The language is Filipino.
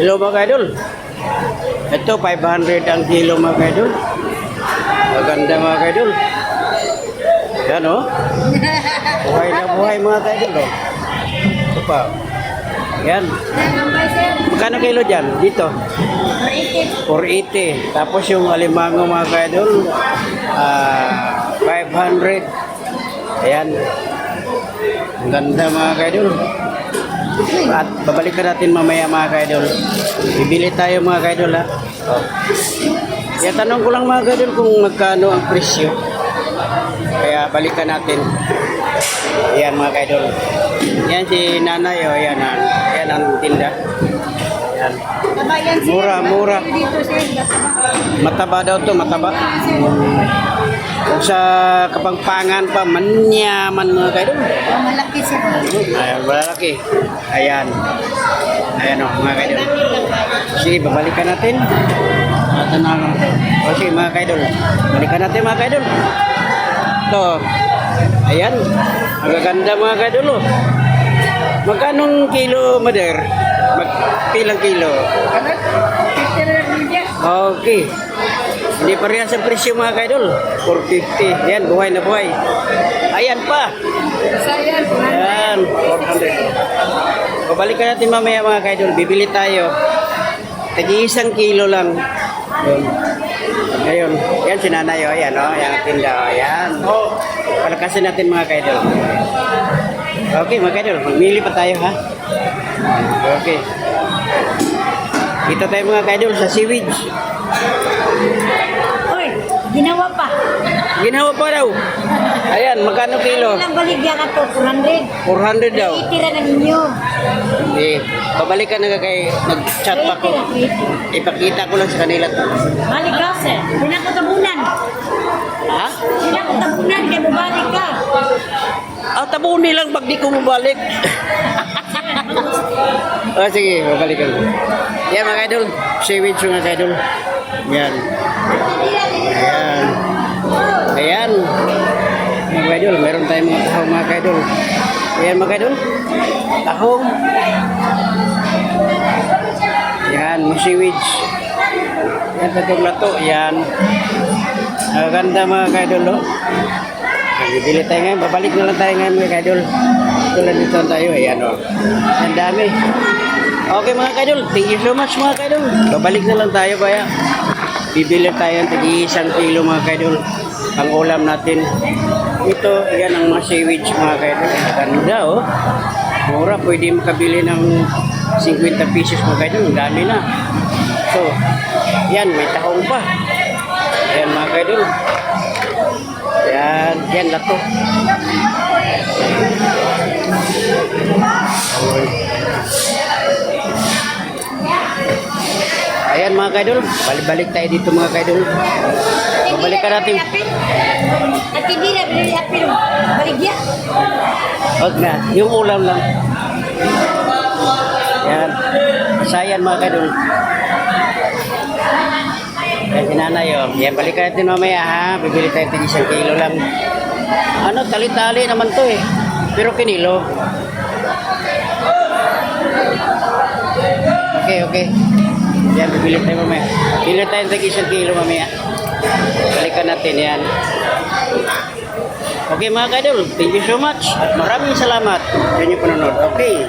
Hello mga idol. Ito 500 ang kilo mga idol. Maganda mga idol. Yan oh. Buhay na buhay mga idol oh. Ito pa. Yan. Magkano kilo dyan? Dito? 480. Tapos yung alimango mga idol 500. Ayan. Ang ganda mga idol. At babalikan natin mamaya mga kaidol. Bibili tayo mga kaidol ha. Oh. Kaya tanong ko lang mga kaidol kung magkano ang presyo. Kaya balikan natin. Ayan mga kaidol. Yan si nanay oh. Yan ang tinda. Yan. Mura. Mataba daw to, mataba. Kung sa Kapampangan pa, manyaman mga kaidol. Malaki siya. Ayan, malaki. Ayan. Ayan o, mga kaidol. Sige, babalikan natin. O sige, mga kaidol. Balikan natin mga kaidol. Ito. Ayan. Magaganda mga kaidol o. Magkanong kilo, mother? Pilang kilo? Okay. Hindi parehas ang presyo mga kaidol. 450. Yan, buhay na buhay. Ayan pa. Ayan, 400. Babalikan natin mamaya mga kaidol. Bibili tayo. Tagi 1 kilo lang. Ayun. Yan si nanay. Ayan o. Ayan ang tinda. Ayan. Palakasin natin mga kaidol. Okay mga kaidol. Magmili pa tayo ha. Okay. Dito tayo mga kaidol sa seaweed. Oy, ginawa pa. Ginawa pa daw. Ayan, magkano kilo? Ilang baligya ka to? 400. 400 daw. Itira na ninyo. Hindi. Babalikan na kay nag-chat pa ko. Ipakita ko lang sa kanila. Balik ka, sir. Hindi na ko tabunan. Ha? Hindi na ko tabunan. Kaya bumalik ka. Tabunin lang pag di ko mabalik. Sige, babalikan ko. Yan mga idol. Seaweed mga idol. Yan. Ayan. Ayan. Mga idol, meron tayong mga tahong mga idol. Ayan mga idol. Tahong. Yan, mga seaweeds. Yan, tatong lato. Yan. Ganda mga idol. Bibili tayo ngayon. Babalik na lang tayo ngayon mga idol. Tulad dito tayo. Ayan o. Ang dami. Okay mga kaidol, thank you so much mga kaidol. Babalik na lang tayo kaya. Bibili tayo ng tagi 1 kilo mga kaidol. Ang ulam natin. Ito, yan ang mga seaweeds mga kaidol. Ganda oh. Mura, pwede makabili ng 50 pesos mga kaidol. Ang dami na. So, yan, may tahong pa. Ayan mga kaidol. Yan lato. Ayan mga kaidol, balik tayo dito mga kaidol. Babalikan natin. At hindi na apil. Baligya. Huwag na, yung ulam lang. Yan. Sayan mga kaidol. Yan si nanay oh. Yan, balikan natin mamaya ha. Bibili tayo ng 1 kilo lang. Ano, tali-tali naman to eh. Pero kinilo. Okay. Yan, bibili tayo mamaya. Bibili tayo ng 1 kilo mamaya. Balikan natin yan. Okay mga kaidol, thank you so much. At maraming salamat sa inyong panonood. Okay.